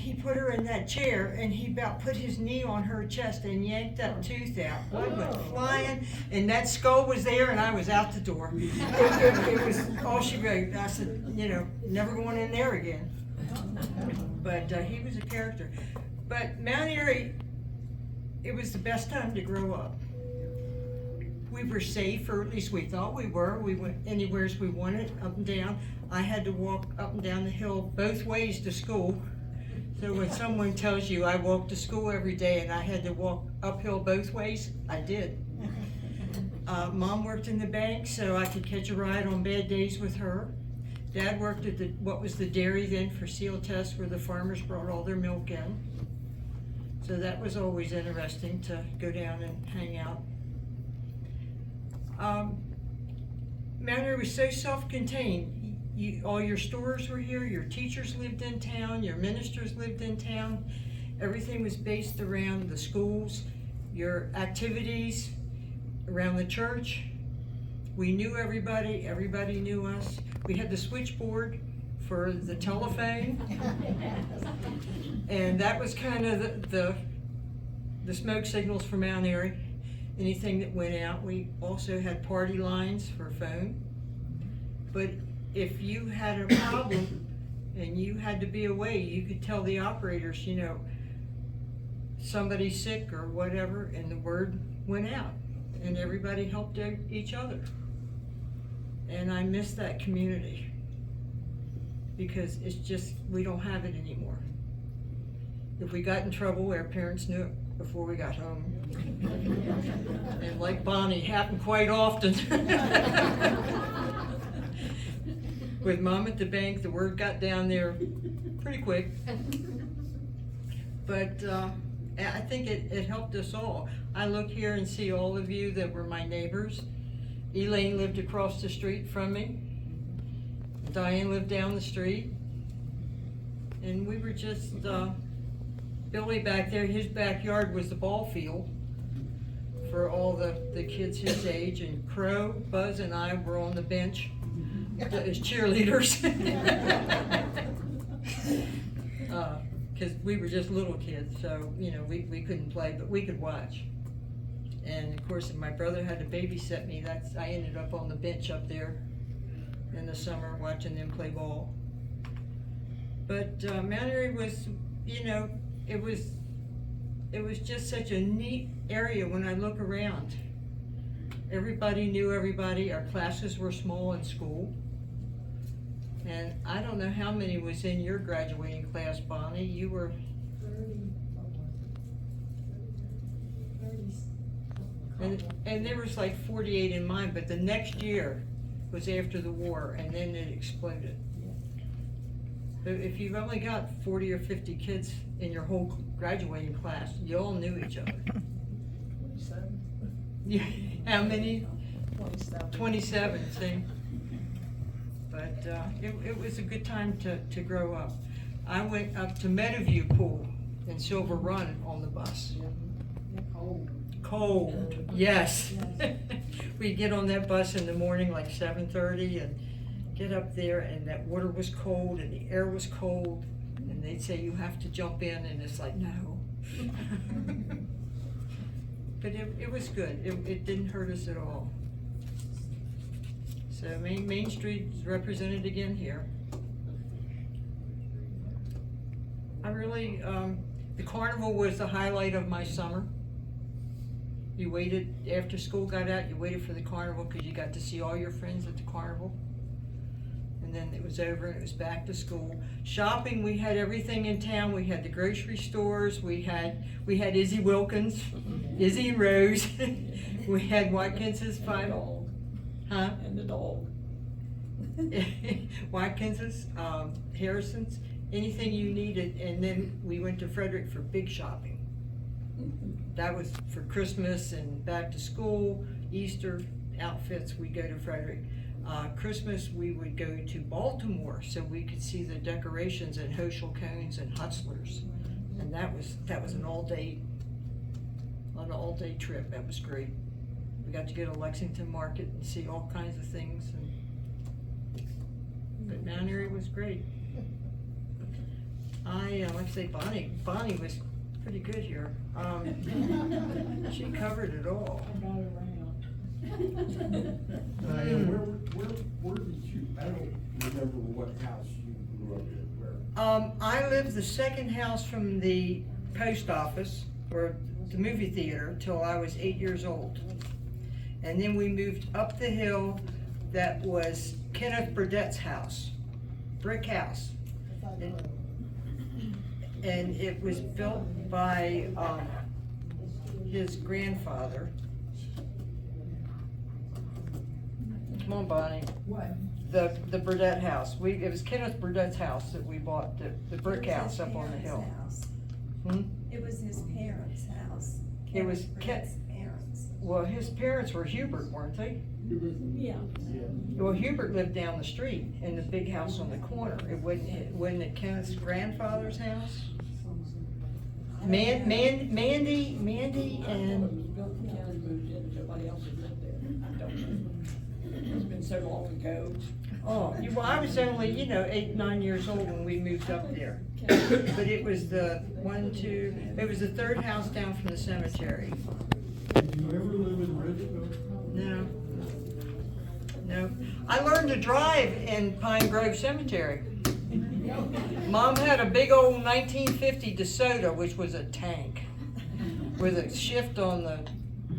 he put her in that chair, and he about put his knee on her chest and yanked that tooth out. Blood went flying, and that skull was there, and I was out the door. It was all she wrote. I said, you know, never going in there again. But he was a character. But Mount Airy, it was the best time to grow up. We were safe, or at least we thought we were. We went anywhere as we wanted, up and down. I had to walk up and down the hill both ways to school. So when someone tells you I walked to school every day and I had to walk uphill both ways, I did. Mom worked in the bank, so I could catch a ride on bad days with her. Dad worked at what was the dairy then for seal tests, where the farmers brought all their milk in. So that was always interesting to go down and hang out. Mount Airy was so self-contained. All your stores were here, your teachers lived in town, your ministers lived in town. Everything was based around the schools, your activities around the church. We knew everybody, everybody knew us. We had the switchboard for the telephone. And that was kind of the smoke signals for Mount Airy. Anything that went out. We also had party lines for phone. But if you had a problem and you had to be away, you could tell the operators, you know, somebody's sick or whatever, and the word went out, and everybody helped each other. And I miss that community, because it's just, we don't have it anymore. If we got in trouble, our parents knew it before we got home. And like Bonnie, happened quite often. With Mom at the bank, the word got down there pretty quick. But I think it helped us all. I look here and see all of you that were my neighbors. Elaine lived across the street from me. Diane lived down the street. And we were just, Billy back there, his backyard was the ball field for all the kids his age, and Crow, Buzz, and I were on the bench as cheerleaders. Because we were just little kids, so you know we couldn't play, but we could watch. And of course, if my brother had to babysit me, I ended up on the bench up there in the summer watching them play ball. But Mount Airy was, you know, it was just such a neat area when I look around. Everybody knew everybody. Our classes were small in school. And I don't know how many was in your graduating class, Bonnie. You were 30. And there was like 48 in mine, but the next year was after the war, and then it exploded. So if you've only got 40 or 50 kids in your whole graduating class, you all knew each other. 27. Yeah. How many? 27. 27, see? But it was a good time to grow up. I went up to Meadowview Pool in Silver Run on the bus. Cold. Cold, yes. We'd get on that bus in the morning like 7:30 and get up there, and that water was cold and the air was cold, and they'd say you have to jump in, and it's like, no. But it was good. It didn't hurt us at all. So Main Street is represented again here. I really, the carnival was the highlight of my summer. You waited, after school got out, you waited for the carnival because you got to see all your friends at the carnival. And then it was over and it was back to school. Shopping, we had everything in town. We had the grocery stores. We had Izzy Wilkins, Izzy and Rose. We had Watkins's five. Dog. Huh? And the dog. Watkins's, Harrison's, anything you needed. And then we went to Frederick for big shopping. That was for Christmas and back to school, Easter outfits, we go to Frederick. Christmas, we would go to Baltimore so we could see the decorations at Hoschel Cones and Hutzler's. And that was an all-day trip. That was great. We got to go to Lexington Market and see all kinds of things. But Mount Airy was great. Like I say, Bonnie was pretty good here. She covered it all. I got it around. Diane, where did you, I don't remember what house you grew up in, where? I lived the second house from the post office, or the movie theater, till I was 8 years old. And then we moved up the hill, that was Kenneth Burdett's house, brick house. And it was built by, his grandfather. Come on, Bonnie. What? The Burdett house. It was Kenneth Burdett's house that we bought, the brick house up on the hill. Hmm? It was his parents' house. It was Burdett's parents. Well, his parents were Hubert, weren't they? Yeah. Well, Hubert lived down the street in the big house on the corner. Wasn't it Kenneth's grandfather's house? Mandy and, Built in the county, moved in, nobody else had lived there. I don't know. It's been so long ago. well, I was only, 8, 9 years old when we moved up there. But it was it was the third house down from the cemetery. Did you ever live in Ridgeville? No. I learned to drive in Pine Grove Cemetery. Mom had a big old 1950 DeSoto, which was a tank, with a shift on the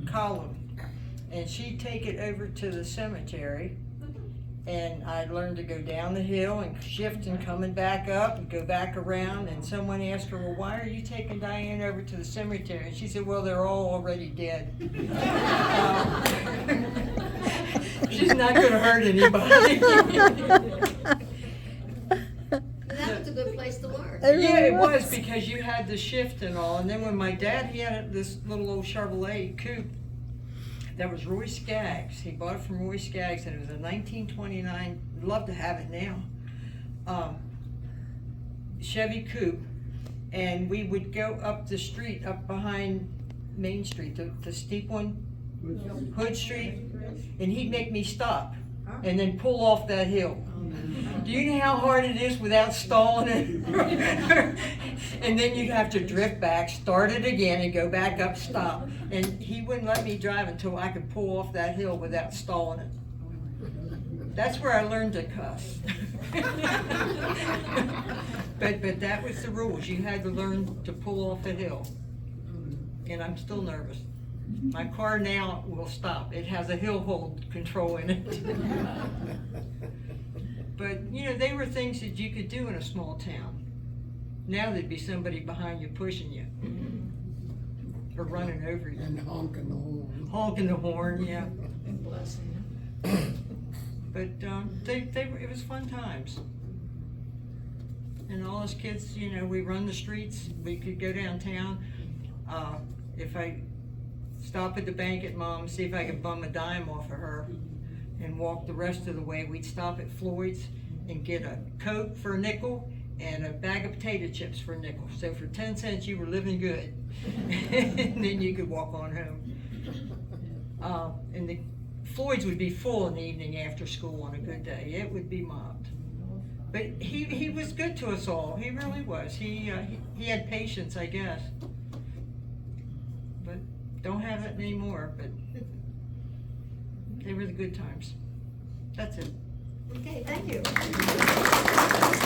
column. And she'd take it over to the cemetery, and I learned to go down the hill and shift and coming back up and go back around. And someone asked her, well, why are you taking Diane over to the cemetery? And she said, well, they're all already dead. She's not gonna hurt anybody. That was a good place to work. Yeah, it was, because you had the shift and all. And then when my dad, he had this little old Chevrolet coupe that was Roy Skaggs. He bought it from Roy Skaggs, and it was a 1929, I'd love to have it now, Chevy coupe. And we would go up the street, up behind Main Street, the steep one, Hood Street, and he'd make me stop and then pull off that hill. Do you know how hard it is without stalling it? And then you'd have to drift back, start it again, and go back up, stop. And he wouldn't let me drive until I could pull off that hill without stalling it. That's where I learned to cuss. But that was the rules. You had to learn to pull off the hill. And I'm still nervous. My car now will stop. It has a hill hold control in it. But, they were things that you could do in a small town. Now there'd be somebody behind you pushing you. Or running over you. And honking the horn. Honking the horn, yeah. And blessing. But it was fun times. And all us kids, we run the streets. We could go downtown. If I stop at the bank at Mom, see if I could bum a dime off of her, and walk the rest of the way. We'd stop at Floyd's and get a Coke for a nickel and a bag of potato chips for a nickel. So for 10 cents, you were living good. And then you could walk on home. And the Floyd's would be full in the evening after school on a good day. It would be mobbed. But he was good to us all. He really was. He had patience, I guess. But don't have it anymore. But they were the good times. That's it. Okay, thank you.